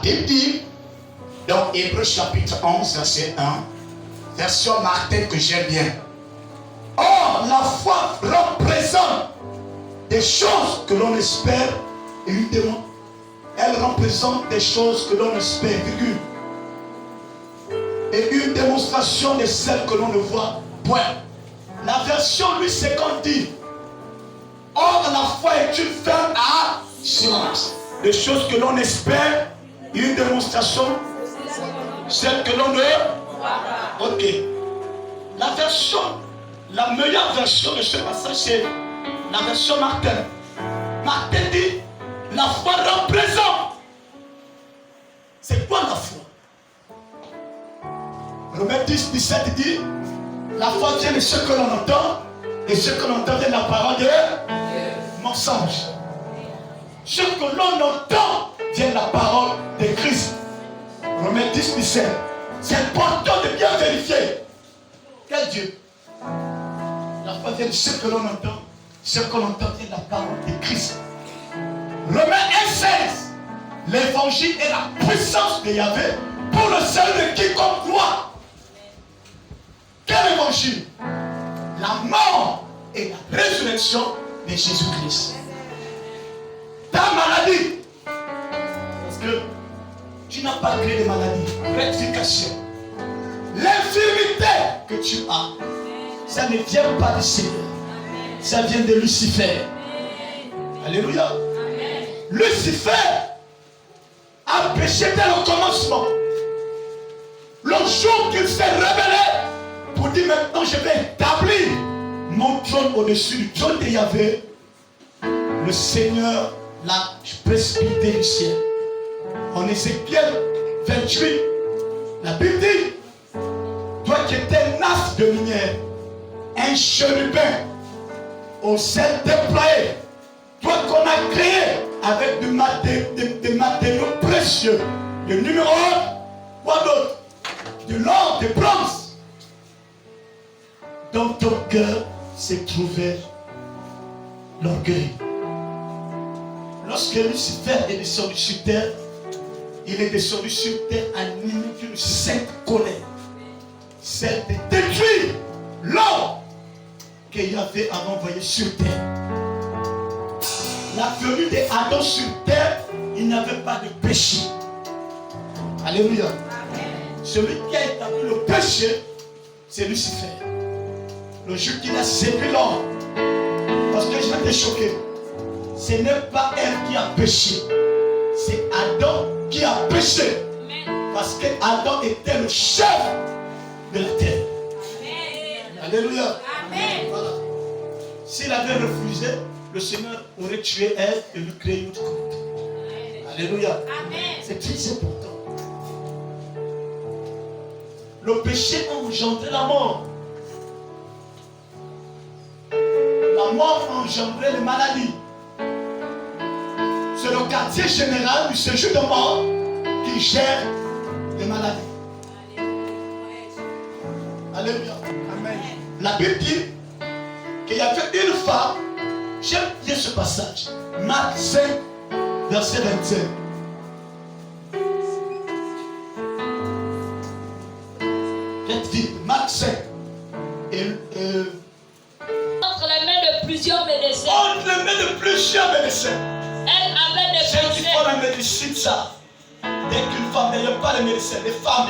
Il dit, dans Hébreux chapitre 11, verset 1, version Martin que j'aime bien. Or, la foi représente des choses que l'on espère, évidemment. Elle représente des choses que l'on espère, virgule. Et une démonstration de celles que l'on ne voit point. La version 850 dit, or la foi est une ferme assurance. Des choses que l'on espère, une démonstration, celle que l'on ne voit. Ok. La meilleure version de ce passage, c'est la version Martin. Martin dit, la foi représente. C'est quoi la foi? Romains 10, 17 dit, la foi vient de ce que l'on entend, et ce que l'on entend vient de la parole de mensonge. Ce que l'on entend vient de la parole de Christ. Romains 10, 17. C'est important de bien vérifier. Quel Dieu? La foi vient de ce que l'on entend. Ce que l'on entend vient de la parole de Christ. Romains 1, 16. L'évangile est la puissance de Yahvé pour le salut de quiconque croit. Quel évangile? La mort et la résurrection de Jésus-Christ. Ta maladie, parce que tu n'as pas créé de maladie, rectification. L'infirmité que tu as, ça ne vient pas du Seigneur, ça vient de Lucifer. Alléluia. Lucifer a péché dès le commencement. Le jour qu'il s'est révélé pour dire maintenant je vais établir mon trône au-dessus du trône de Yahvé, le Seigneur l'a précipité du ciel. En Ézéchiel 28, la Bible dit, toi qui étais nasse de lumière, un chérubin au ciel déployé, toi qu'on a créé avec des matériaux précieux, le numéro 1, quoi d'autre? De l'or, de bronze. Dans ton cœur s'est trouvé l'orgueil. Lorsque Lucifer est descendu sur terre, il est descendu sur terre animé d'une sainte colère. Celle de détruire l'homme qu'il avait envoyé sur terre. La venue d'Adam sur terre, il n'y avait pas de péché. Alléluia. Celui qui a établi le péché, c'est Lucifer. Le jour qu'il a séduit l'homme, parce que je vais te choquer, ce n'est pas elle qui a péché, c'est Adam qui a péché. Parce que Adam était le chef de la terre. Amen. Alléluia. Amen. Voilà. S'il avait refusé, le Seigneur aurait tué elle et lui créé une autre côte. Alléluia. Amen. C'est très important. Le péché a engendré la mort. La mort a engendré les maladies. C'est le quartier général du séjour de mort qui gère les maladies. Alléluia. Amen. La Bible dit qu'il y avait une femme. J'aime bien ce passage. Marc 5, verset 25. Faites vite. Marc 5. Entre les mains de plusieurs médecins. Entre les mains de plusieurs médecins. Elle avait des ceux qui font la médecine, ça. Dès qu'une femme n'aime pas les médecins, les femmes,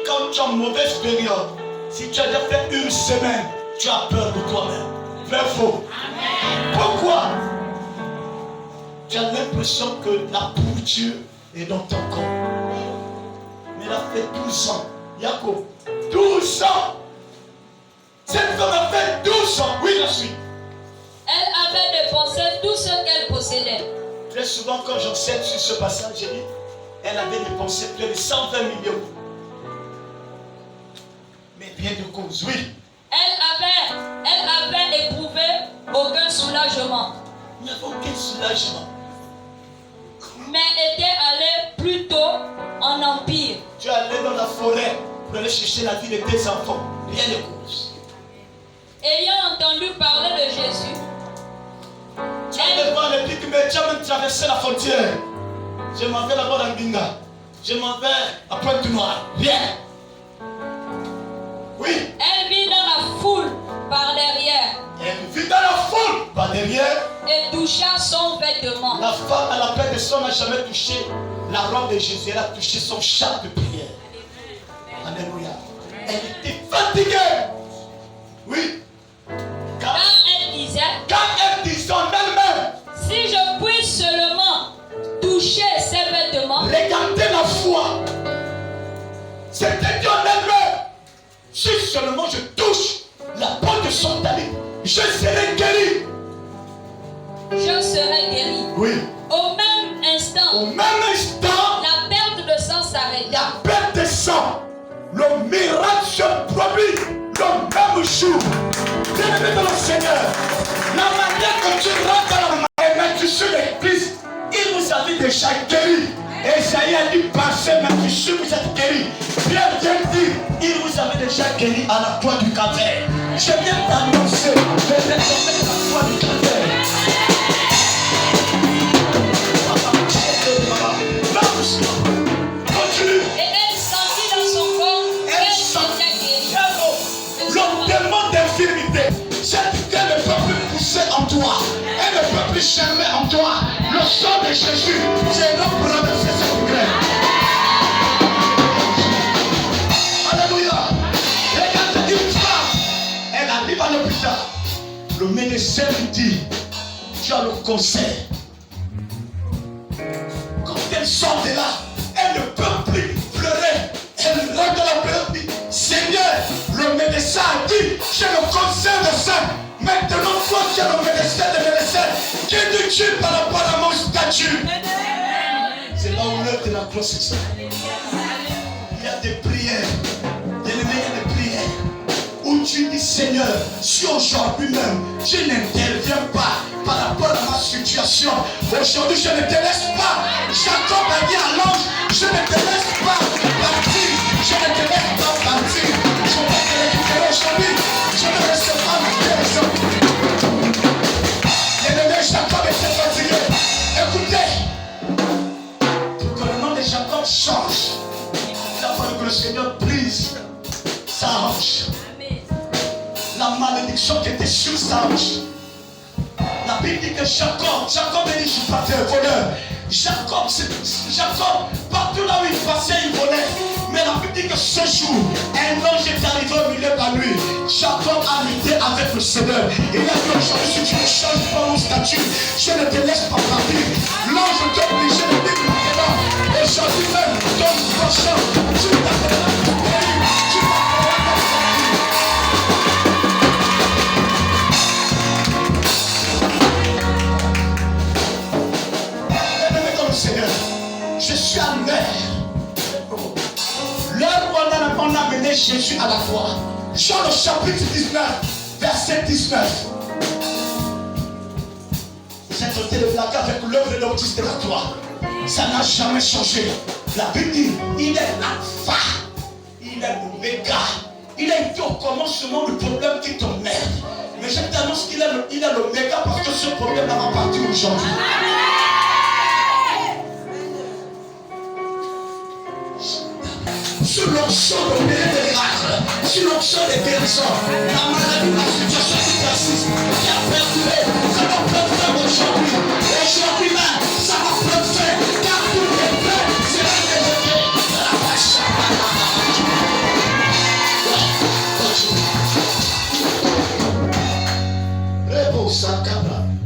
quand tu as une mauvaise période, si tu as déjà fait une semaine, tu as peur de toi-même. Vrai faux. Amen. Pourquoi? Tu as l'impression que la pourriture est dans ton corps. Mais elle a fait 12 ans. Jacob, 12 ans. Cette femme a fait 12 ans. Oui, je suis. Elle avait dépensé tout ce qu'elle possédait. Très souvent, quand j'enseigne sur ce passage, j'ai dit, elle avait dépensé plus de 120 millions. Mais rien de cause, oui. Elle avait éprouvé aucun soulagement. Il n'y avait aucun soulagement. Mais était allée plutôt en empire. Tu es allé dans la forêt pour aller chercher la vie de tes enfants. Rien de cause. Ayant entendu parler de Jésus, tu es devant les pics, mais tu as même traversé la frontière. Je m'en vais là-bas dans Binga. je m'en vais à Pointe-Noire. Rien. Oui. Elle vit dans la foule par derrière. Elle vit dans la foule par derrière. Et toucha son vêtement. La femme à la paix de sang n'a jamais touché la robe de Jésus. Elle a touché son char de prière. Alléluia. Elle était fatiguée. Oui. Quand elle disait en elle-même, si je puis seulement toucher ses vêtements. Regardez la foi. C'était dit en elle-même. Si seulement je touche la peau de son talit, je serai guéri. Je serai guéri. Oui. Au même instant, la perte de sang s'arrêta. La perte de sang, le miracle se produit le même jour. Bien-aimé dans le Seigneur, la manière que tu rentres dans la main, tu sur l'église, il vous avait déjà guéri. Esaïe a dit, passez maintenant, vous êtes guéri. Bien dit, il vous avait déjà guéri à la croix du calvaire. Je viens d'annoncer, je vais tomber à la croix du calvaire. Continue. Et elle sentit dans son corps qu'elle était guérie. Le démon d'infirmité, cette qu'elle ne peut plus pousser en toi, elle ne peut plus germer en toi. Le sang de Jésus, c'est notre problème, c'est ce progrès. Alléluia. Regarde une femme, elle arrive à l'hôpital. Le médecin lui dit, tu as le cancer. Quand elle sort de là, elle ne peut plus pleurer. Elle rentre dans la pleurs et dit, Seigneur, le médecin a dit, j'ai le cancer de sein. Maintenant, toi qui es le médecin des médecins, que dis-tu par rapport à mon statut? C'est là où l'heure de la croix c'est ça. Il y a des prières, il y a des prières où tu dis, Seigneur, si aujourd'hui même, tu n'interviens pas par rapport à ma situation, aujourd'hui je ne te laisse pas. Jacob a dit à l'ange, je ne te laisse pas partir, je ne te laisse pas partir. Je vais te récupérer aujourd'hui, je vais recevoir ma guérison. L'ennemi Jacob était fatigué. Écoutez, pour que le nom de Jacob change, il a fallu que le Seigneur brise sa hanche. La malédiction qui était sur sa hanche. La Bible dit que Jacob est dit, je suis parti un voleur. Jacob, partout là où il passait, il volait. Mais la Bible dit que ce jour, un ange est arrivé au milieu de la nuit. Jacob a lutté avec le Seigneur. Il a dit aujourd'hui, si tu ne changes pas mon statut, je ne te laisse pas partir. L'ange t'oblige de dire maintenant. Et aujourd'hui même, ton prochain, tu t'appelleras ton pays, tu t'appelleras ton statut. Seigneur, je suis à l'heure où on a amené Jésus à la croix. Jean le chapitre 19, verset 19. J'ai traité le blague avec l'œuvre de l'autisme de la croix. Ça n'a jamais changé. La Bible dit, il est l'alpha, il est l'oméga. Il a été au commencement du problème qui t'emmerde. Mais je t'annonce qu'il est l'oméga parce que ce problème va partir aujourd'hui. Sur l'onction de miracles, sur l'onction des guérisons, la maladie, la situation qui persiste, qui a perduré, ça va prendre fin aujourd'hui. Aujourd'hui même, ça va prendre fin, car tout est prêt, c'est la vérité. La vache.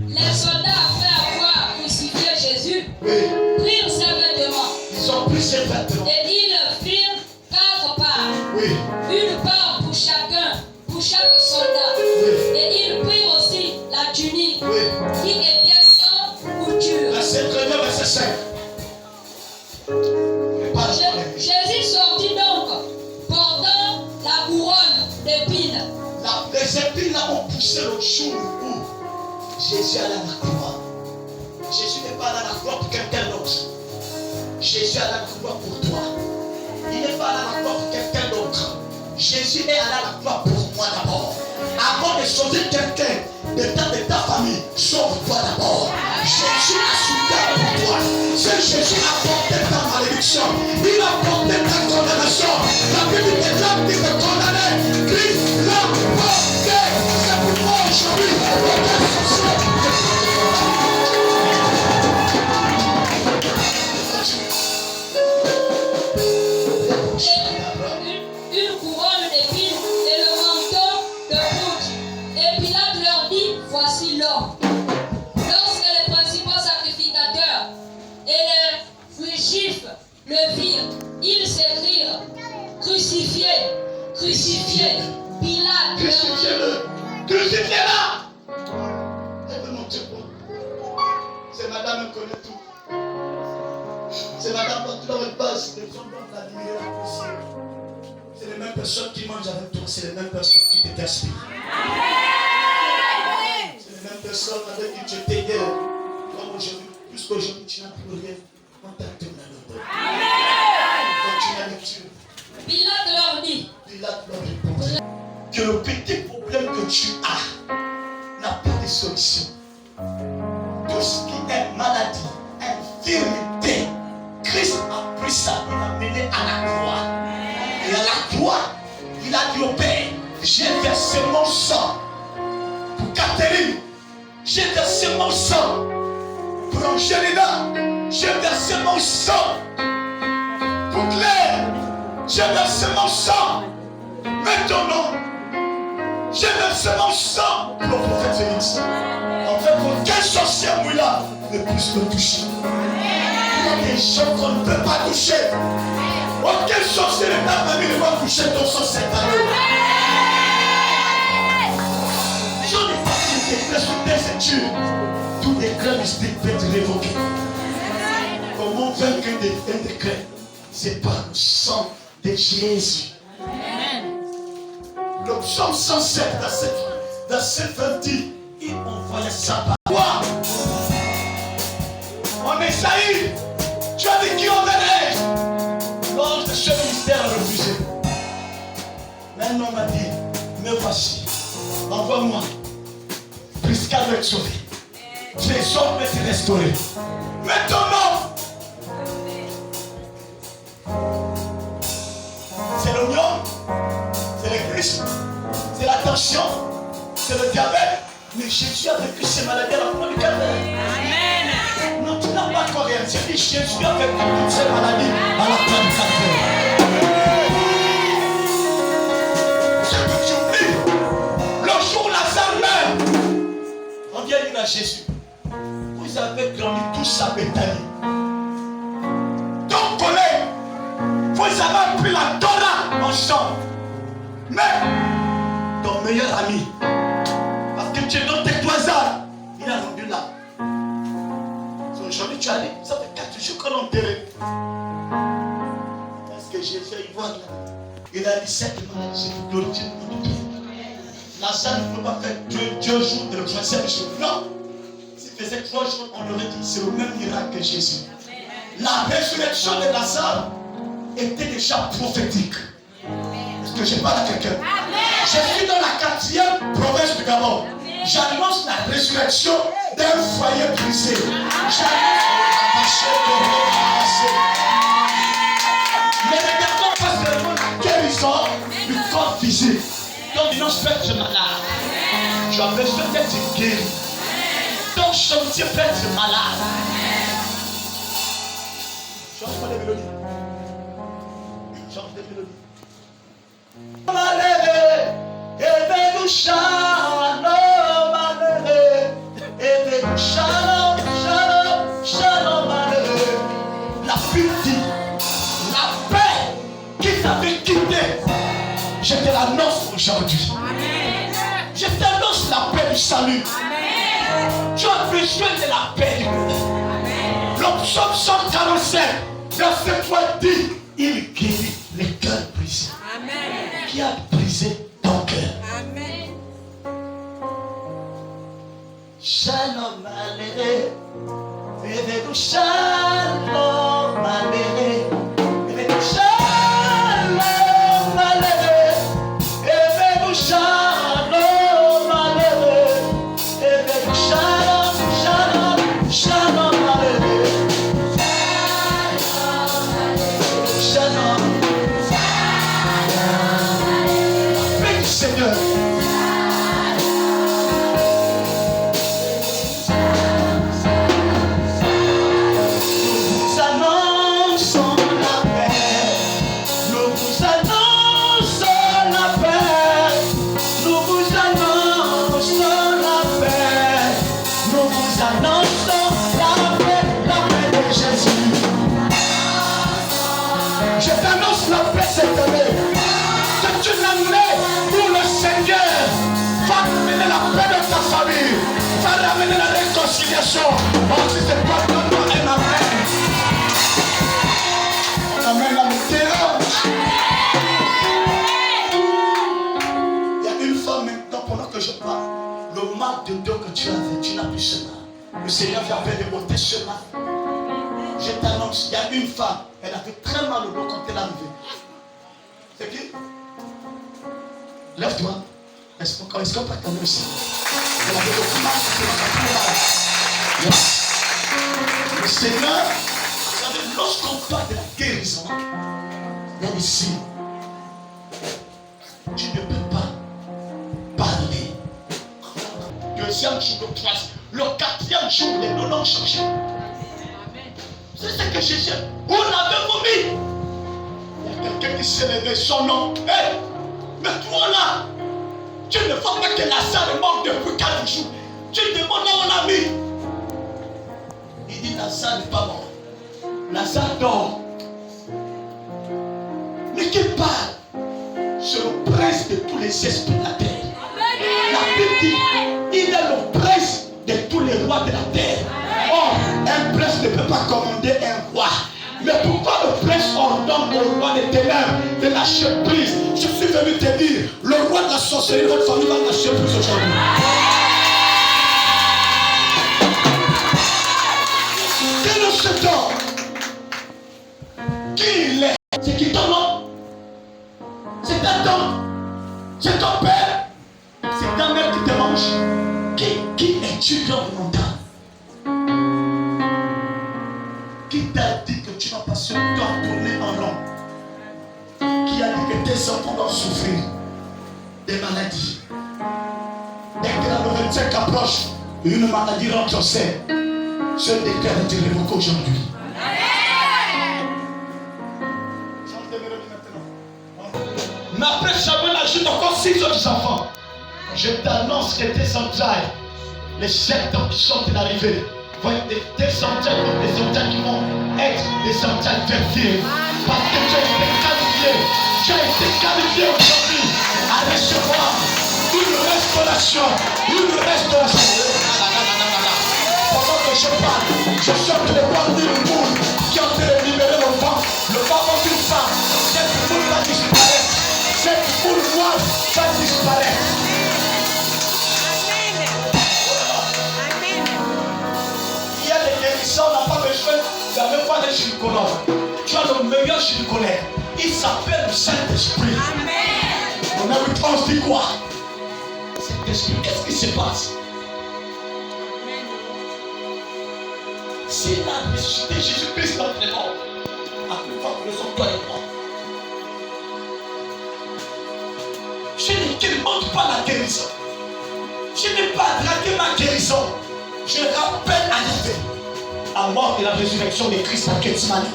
Les soldats, après avoir crucifié Jésus, prirent ses vêtements. Ils ont pris ses vêtements. Et ils firent 4 parts. Oui. Une part pour chacun, pour chaque soldat. Oui. Et ils prirent aussi la tunique, Oui. qui était sans couture. Verset 39, verset 5. Jésus sortit donc, portant la couronne d'épines. Les épines là ont poussé le jour où Jésus allait à la croix. Jésus n'est pas allé à la croix pour quelqu'un d'autre. Jésus est allé à la croix pour toi. Il n'est pas allé à la croix pour quelqu'un d'autre. Jésus est allé à la croix pour moi d'abord. Avant de sauver quelqu'un de ta famille, sauve-toi d'abord. Jésus a souffert pour toi. C'est Jésus a porté ta malédiction. Il dit que les hommes qui te condamnaient, Christ l'a porté. C'est pourquoi aujourd'hui, aucun sorcier. Une couronne d'épines et le manteau de poudre. Et Pilate leur dit, voici l'homme. Lorsque les principaux sacrificateurs et les juifs le virent, ils s'écrièrent, crucifiez, crucifiez. Pilate leur Crucifiez-le. Crucifiez-la. Elle veut montrer quoi? C'est madame, elle connaît tout. C'est madame, quand tu leur passes, les gens doivent l'admirer la possible. C'est les mêmes personnes qui mangent avec toi, c'est les mêmes personnes qui te gaspillent. C'est les mêmes personnes avec qui tu t'aides. Comme aujourd'hui, plus qu'aujourd'hui, tu n'as plus rien. On t'a donné le dos. Continue la lecture. Pilate leur dit, Pilate leur répond que le petit problème que tu as n'a pas de solution. Tout ce qui est maladie, infirmité, Christ a pris ça, il l'a mené à la croix. Et à la croix, il a dit au Père, j'ai versé mon sang pour Catherine, j'ai versé mon sang pour Angelina, j'ai versé mon sang pour Claire, j'ai versé mon sang maintenant, j'ai versé mon sang pour le prophète Félix. En fait, aucun sorcier mouilla ne puisse le toucher. Il y a des gens qu'on ne peut pas toucher. Aucun sorcier de ta famille ne va toucher ton sang cette année. Je n'ai pas dit décret sur tes études. Tout décret mystique peut être révoqué. Comment vaincre un décret? C'est par le sang de Jésus. Le psaume 107, verset 20 dit, il envoyait sa parole. En Esaïe, tu as dit qui enverrait? L'ange de ce ministère a refusé. Mais un homme a dit, me voici, envoie-moi. Prisca doit être sauvé. Les hommes peuvent être restaurés. Maintenant, c'est l'oignon, c'est le Christ, c'est la tension, c'est le diabète. Mais Jésus a vécu ces maladies à la croix du calvaire. Amen. Non, tu n'as pas encore rien. C'est dit Jésus a vécu toutes ces maladies à la croix du calvaire. Ce que tu oublies, le jour où Lazare meurt, on vient dire à Jésus, vous avez grandi tous à Bethanie. Donc, collègue, vous avez appris la Torah ensemble. Mais, ton meilleur ami, parce que tu es dans tes croisades, il a rendu là. Aujourd'hui, tu as dit, ça fait 4 jours qu'on l'a enterré. Parce que j'ai fait y voir là. Il a dit 7 maladies, j'ai glorifié mon Dieu. Lazare ne peut pas faire 2 jours de le 3e jour. Non. S'il faisait 3 jours, on aurait dit, c'est le même miracle que Jésus. La résurrection de Lazare était déjà prophétique. Est-ce que je parle à quelqu'un? Je suis dans la 4e province du Gabon. J'annonce la résurrection d'un foyer brisé. J'annonce mais regardons pas seulement la guérison du corps physique. Donc, non, je peux être malade. Tu as besoin d'être guéri. Donc, je peux être malade. Change pas les mélodies. Change les mélodies. Malheureux, et shalom, malheureux, et shalom, shalom, shalom, malheureux. La pitié, la paix qui t'avait quitté, je te l'annonce aujourd'hui. Je t'annonce la paix du salut. Tu as besoin de la paix du monde. Le psaume 147, verset 3 dit, il guérit les cœurs brisés. Qui a brisé ton cœur. Amen. Shalom malheureux, réveille-nous shalom malheureux, réveille-nous shalom malheureux, réveille-nous shalom malheureux, réveille-nous shalom, shalom, shalom malheureux, shalom malheureux, shalom. amener la réconciliation. Oh, si c'est pas donne-moi un amen. Un amen à mon terrain. Il y a une femme maintenant, pendant que je parle, le mal de Dieu que tu avais, tu n'as plus ce mal. Le Seigneur vient faire démonter ce mal. Je t'annonce, il y a une femme, elle avait très mal au dos quand elle est arrivée. C'est qui? Lève-toi. Est-ce qu'on peut t'amener aussi? Elle avait beaucoup mal, c'était le Seigneur, vous savez, lorsqu'on parle de la guérison, il y a des signes. Tu ne peux pas parler. Deuxième jour, le troisième, le quatrième jour, les noms ont changé. C'est ce que je sais. On avait vomi. Il y a quelqu'un qui s'est levé, son nom. Hey, mais toi là, tu ne vois pas que Lazare est mort depuis 4 jours. Tu demandes à mon ami. Il dit Lazare n'est pas mort. Lazare dort. Mais qui parle? C'est le prince de tous les esprits de la terre. La Bible dit, il est le prince de tous les rois de la terre. Or, un prince ne peut pas commander un roi. Mais pourquoi le prince ordonne au roi des ténèbres de lâcher prise? Je suis venu te dire, le roi de la sorcellerie, votre famille va lâcher prise aujourd'hui. Quel est cet homme? Qui il est? C'est qui ton nom? C'est ta tante? C'est ton père? C'est ta mère qui te mange? Qui es-tu dans le montagne? Qui t'a dit que tu vas passer le temps à tourner en rond? Qui a dit que tes enfants doivent souffrir des maladies? Dès que la 25 approche, une maladie rentre au sein. Je déclare de te révoquer aujourd'hui. Change de mélodie maintenant. Mais après Samuel ajoute encore 6 autres enfants. Je t'annonce que tes entrailles, les 7 ans qui sont arrivés, vont être des entrailles comme des entrailles qui vont être des entrailles fertiles. Parce que tu as été qualifié. Tu as été qualifié aujourd'hui à recevoir une restauration. Une restauration. Pendant que je parle, je sens que les paroles du monde qui ont été libérés le ventre d'une femme. Cette foule va disparaître. Cette foule noire va disparaître. Il y a des guérisseurs, on n'a pas besoin de même pas des gynécologues. Tu as le meilleur gynécologue. Il s'appelle le Saint-Esprit. On a eu 11 dit quoi? Saint-Esprit, qu'est-ce qui se passe? C'est la ressuscité Jésus-Christ dans les morts. À plus fort que nous sommes toi et moi. Je ne demande pas la guérison. Je n'ai pas dragué ma guérison. Je rappelle à la vie, à mort de la résurrection de Christ à Gethsemane.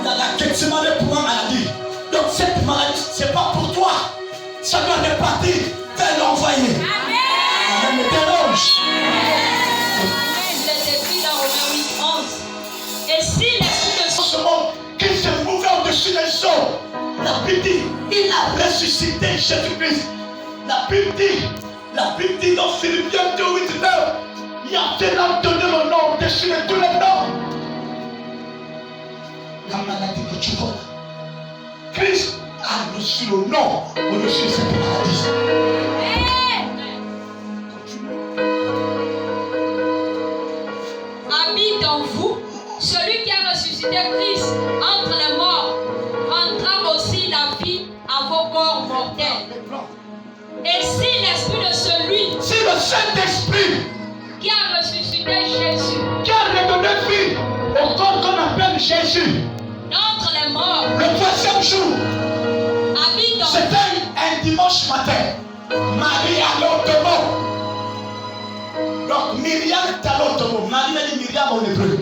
La Gethsemane pour ma maladie. Donc cette maladie, ce n'est pas pour toi. Ça doit repartir vers l'envoyer. Amen. Me dérange. Il est écrit dans Romains 8, 11. Et si l'esprit de ce monde qui se mouvait au-dessus des eaux, la Bible dit, il a ressuscité Jésus-Christ. La Bible dit dans Philippiens 2, 8, 9, il a fait l'homme donner le nom au-dessus de tous les noms. La maladie que tu vois, Christ a reçu le nom au-dessus de cette maladie. Habite en vous, celui qui a ressuscité Christ entre les morts, rendra aussi la vie à vos corps mortels. Et si l'esprit de celui si le Saint-Esprit qui a ressuscité Jésus, qui a redonné vie au corps qu'on appelle Jésus, d'entre les morts, le 3e jour, habite en vous, c'était un dimanche matin, Marie allait au tombeau. Donc Myriam est allée au tombeau. Marie a dit Myriam en hébreu.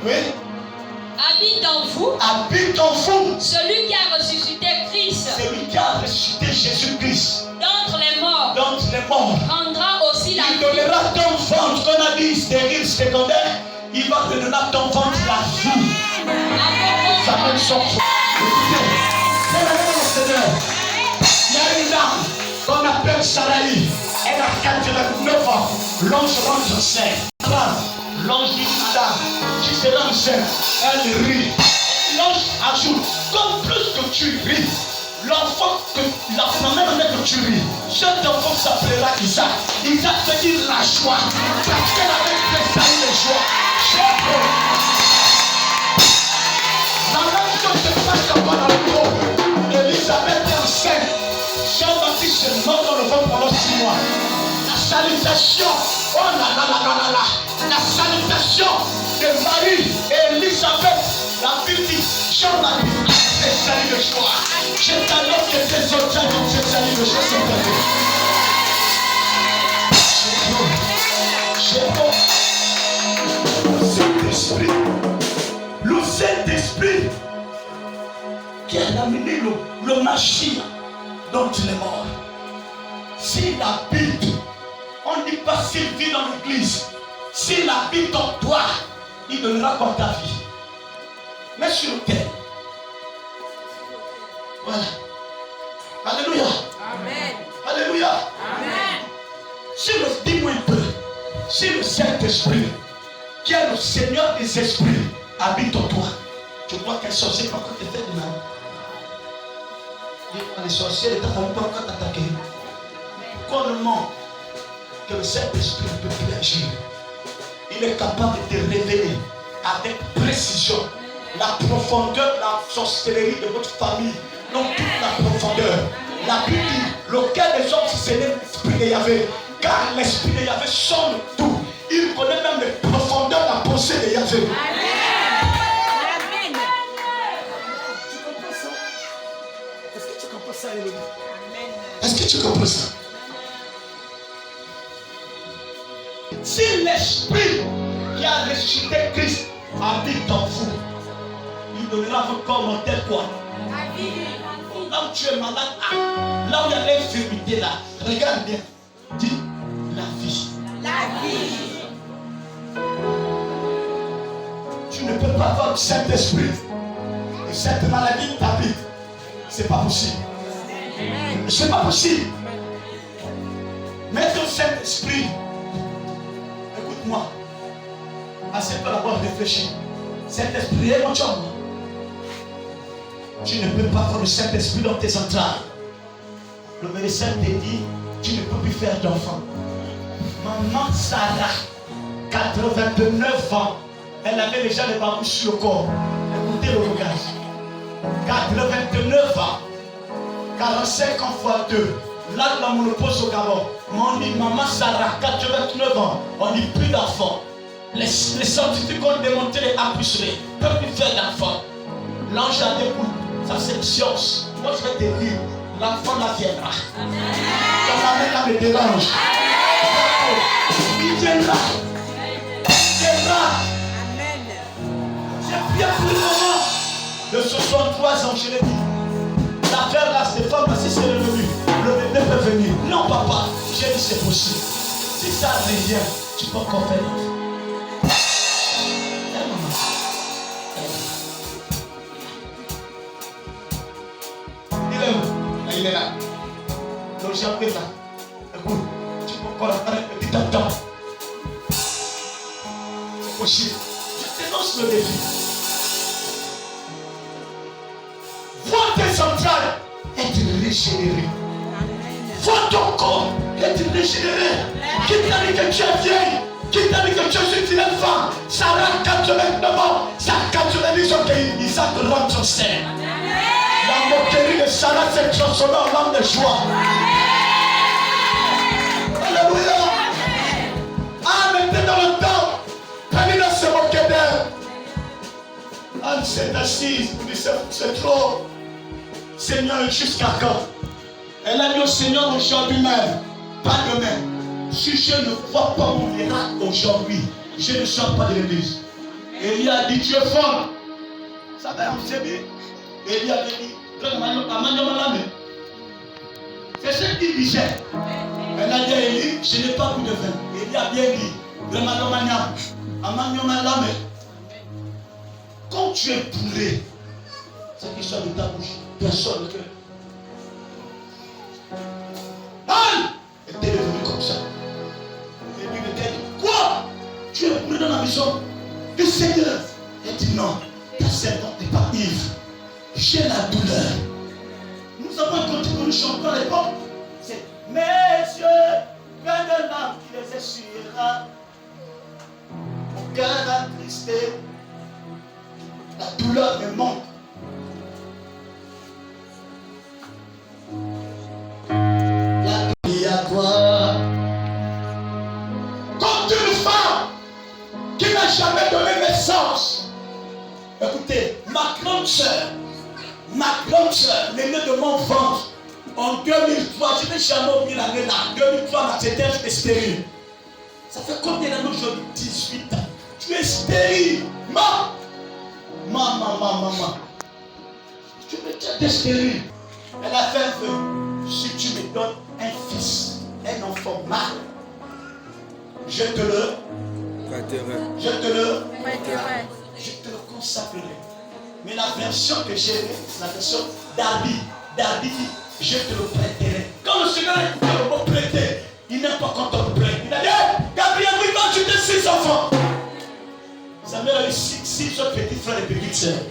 Oui. Habite en vous, celui qui a ressuscité Christ, celui qui a ressuscité Jésus-Christ d'entre les morts, rendra aussi la il vie. donnera ton ventre, qu'on a dit stérile, secondaire, il va te donner ton ventre la vie. Ça donne son fou. Écoutez, c'est le Seigneur. Il y a une dame qu'on appelle Saraï. Elle a 89 ans. L'ange rentre enceinte. L'ange dit, madame, tu seras enceinte. Elle rit. L'ange ajoute, comme plus que tu ris, l'enfant que la même année que tu ris, cet enfant s'appellera Isaac. Isaac veut dire la joie. Parce qu'elle avait préparé les joies. La même chose se passe encore dans le monde. Élisabeth est enceinte. Jean-Baptiste est mort dans le ventre pendant 6 mois. La salutation, oh là là là là là là, la salutation de Marie et Élisabeth, la Bible dit, Jean-Baptiste est salut de joie. J'ai t'annonce que tes autres comme c'est salut de joie cette année. C'est bon. Saint-Esprit. Le Saint-Esprit qui a amené le machine dont il est mort. S'il habite, on ne dit pas s'il vit dans l'église, s'il habite en toi, il donnera comme ta vie. Mais sur le terre. Voilà. Alléluia. Amen. Alléluia. Amen. Dis-moi un peu. Si le Saint-Esprit, qui est le Seigneur des esprits, habite en toi, tu crois qu'un sorcier peut encore te faire du mal? Les sorciers, les enfants ne peuvent pas t'attaquer. Pourquoi le monde que le Saint-Esprit ne peut plus agir? Il est capable de te révéler avec précision la profondeur de la sorcellerie de votre famille, non toute la profondeur. La Bible dit, lequel des hommes c'est l'esprit de Yahvé, car l'esprit de Yahvé sonde tout. Il connaît même les profondeurs de la pensée de Yahvé. Amen. Tu comprends ça? Est-ce que tu comprends ça, Elohim? Est-ce que tu comprends ça? Si l'esprit qui a ressuscité Christ habite en vous, il donnera votre corps mortel quoi? Là où tu es malade, là où il y a l'infirmité là, regarde bien. Dis la vie. La vie. Tu ne peux pas avoir le Saint-Esprit et cette maladie t'habite. C'est pas possible. C'est pas possible. Mais ton Saint-Esprit, écoute-moi, assez peu d'avoir réfléchi. Saint-Esprit est mon chum. Tu ne peux pas avoir le Saint-Esprit dans tes entrailles. Le médecin te dit, tu ne peux plus faire d'enfant. Maman Sarah, 89 ans, elle avait déjà les babouches sur le corps. Écoutez le langage. 89 ans, 45 ans fois 2. Là, la monopause au Gabon. On dit maman Sarah, 89 ans, on dit plus d'enfants. Les scientifiques ont démontré les A+, ne peuvent plus faire d'enfants. L'ange a des coups. Ça c'est une science. Moi je vais te dire, l'enfant là viendra. Ton amène là me dérange. Il viendra. Il viendra. J'ai prié pour le moment de 63 ans, je l'ai dit. L'affaire là, cette femme là, si c'est revenu, le bébé peut venir. Non papa, j'ai dit c'est possible. Si ça revient, tu peux encore faire l'enfant. Il est là. Donc j'ai appris ça. Écoute, tu peux encore attendre un petit temps. C'est possible. Je te lance le défi. Vois tes entrailles être régénérées. Vois ton corps être régénéré. Qui t'a dit que tu es vieille? Qui t'a dit que tu es une femme? Sarah 89 ans. Ça 90 ans qu'Isaac rentre au sein. La moquerie de Sarah s'est transformée en âme de joie. Alléluia. Anne était dans le temps. Pamina se moquait d'elle. Anne s'est assise. Elle dit c'est trop. Seigneur, jusqu'à quand? Elle a dit au Seigneur aujourd'hui même. Pas demain. Si je ne vois pas mon miracle aujourd'hui, je ne sors pas de l'église. Élie a dit tu es fort. Ça va, on s'est dit. Élie avait dit, c'est ce qu'il disait. Elle a dit à Élie, je n'ai pas bu de vin. Élie a bien dit, quand tu es bourré, c'est qui sort de ta bouche, personne ne peut. Anne était devenue comme ça. Dieu, nous dans la maison du Seigneur. Elle dit non, ta servante n'est pas ivre. J'ai la douleur. Nous avons continué, nous chantons à l'époque. C'est mes yeux, plein de larmes qui les essuiera. Mon cœur attristé. La douleur me manque. La vie à toi. Comme une femme qui n'a jamais donné naissance. Écoutez, ma grande sœur, l'aînée de mon ventre, en 2003, je n'ai jamais oublié l'année là, 2003, c'était stérile. Ça fait combien d'années aujourd'hui? 18 ans. Tu es stérile. Maman. Tu es stérile. Elle a fait un vœu. Si tu me donnes un fils, un enfant mâle, je te le consacrerai. Mais la version que j'ai, c'est la version Darby. Darby dit, je te le prêterai. Quand le Seigneur a dit le mot prêter, il n'est pas content de prêter. Il a dit, hey, Gabriel, oui, quand tu as 6 enfants. Samuel a eu 6 autres petits frères et petites sœurs.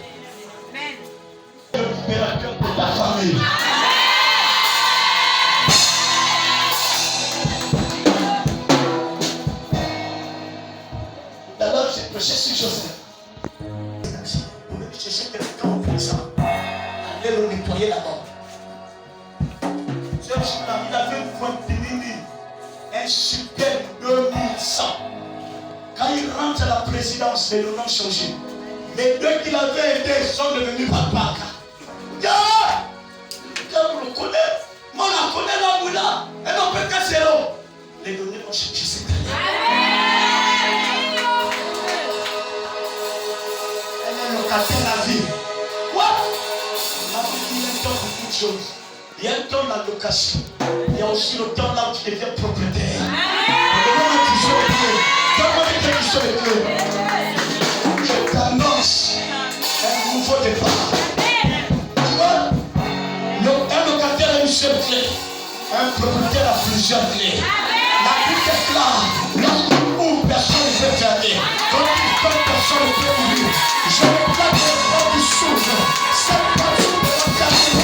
Le libérateur de ta famille. D'abord, j'ai prêché sur Joseph. Vous venez chercher quelqu'un au puissant. Allez le nettoyer d'abord. Ce jour-là, il avait une pointe de mini. Un super 2100. Quand il rentre à la présidence, les noms ont changé. Les deux qu'il avait aidés sont devenus papa. Vous le connaissez. Moi, on la connaît là, Moula. Et on peut casser l'eau. Les données vont changer cette année. Elle est locataire la vie. Quoi? La vie, il y a un temps pour beaucoup de choses. Il y a un temps de la location. Il y a aussi le temps là où tu deviens propriétaire. Je t'annonce un nouveau départ. Tu vois, un locataire a une seule clé, un propriétaire a plusieurs clés. La Bible est claire. Lorsqu'on ouvre, personne ne peut fermer. Quand tu fermes, personne ne peut ouvrir. Je ne peux pas te voir du souffle. Cette personne ne peut pas fermer.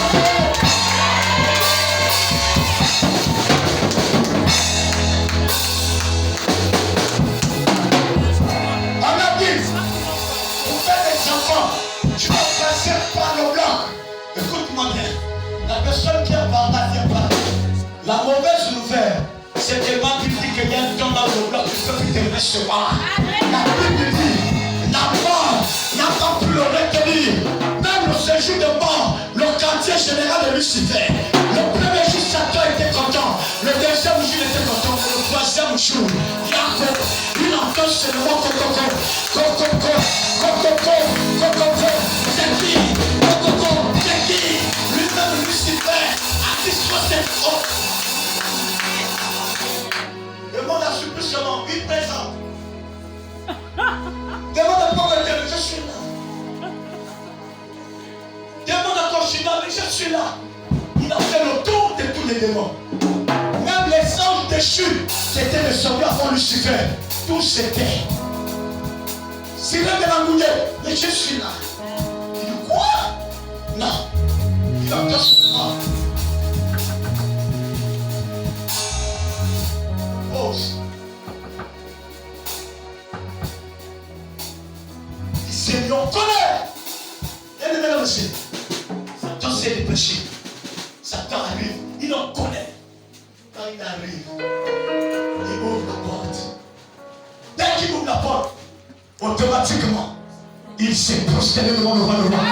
Tu vas passer par le bloc. Écoute-moi bien. La personne qui est par là vient pas. La mauvaise nouvelle, c'est que ma Bible dit qu'il y a un temps dans le bloc qui peut te recevoir. La Bible dit, la mort n'attend plus le retenir. Même le séjour de mort, le quartier général de Lucifer. Le premier jour, Satan était content. Le deuxième jour, il était content. Le troisième jour, Jacob, il entend seulement coco. C'est qui? Coco, c'est qui? Lui-même Lucifer a dit soit c'est faux. Demande à ce plus seulement, il présente. Demande à Paul Dieu, je suis là. Demande à Conchina, mais je suis là. Il a fait le tour de tous les démons. Même les anges déchus, c'était le soldats avant Lucifer. Tout c'était. Sirène de la mouillée, mais je suis là. Il dit quoi? Non. Il entend seulement. Pause. Il s'est mis en colère. Bien aimé dans le ciel. Satan s'est dépêché. Satan arrive. Il en connaît. Quand il arrive, il ouvre la porte. Dès qu'il ouvre la porte, automatiquement, il s'est prosterné devant le roi de roi.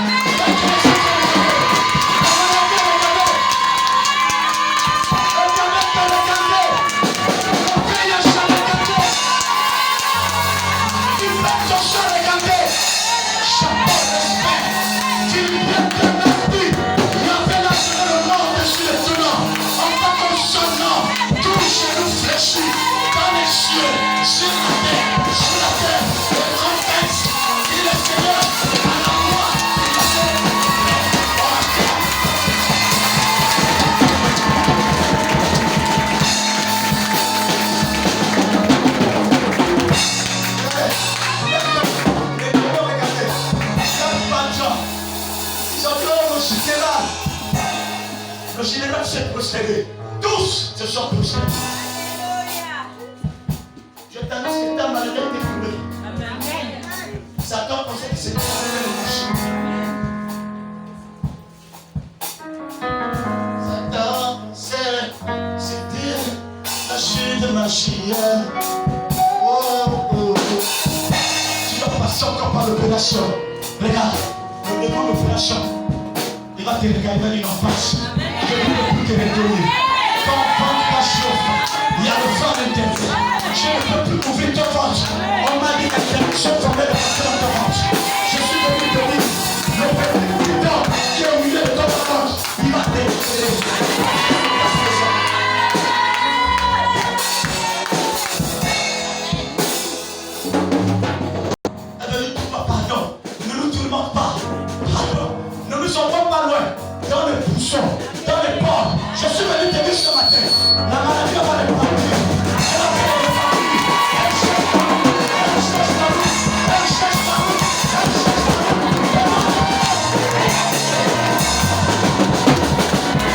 Sur la terre, le grand texte, il est Seigneur, à la voix, prospéré. Tous se sont prospérés. Je t'annonce que ta maladie est découverte. Satan pensait que c'était le marché. Satan pensait que c'était la chute de ma chienne. Tu dois passer encore par l'opération. Regarde, le démon de l'opération. Il va te regarder en face. Je ne peux plus te retenir. Ton ventre va chauffer. Il y a le vent intérieur. Je ne peux plus ouvrir ton ventre. On m'a dit que quelque chose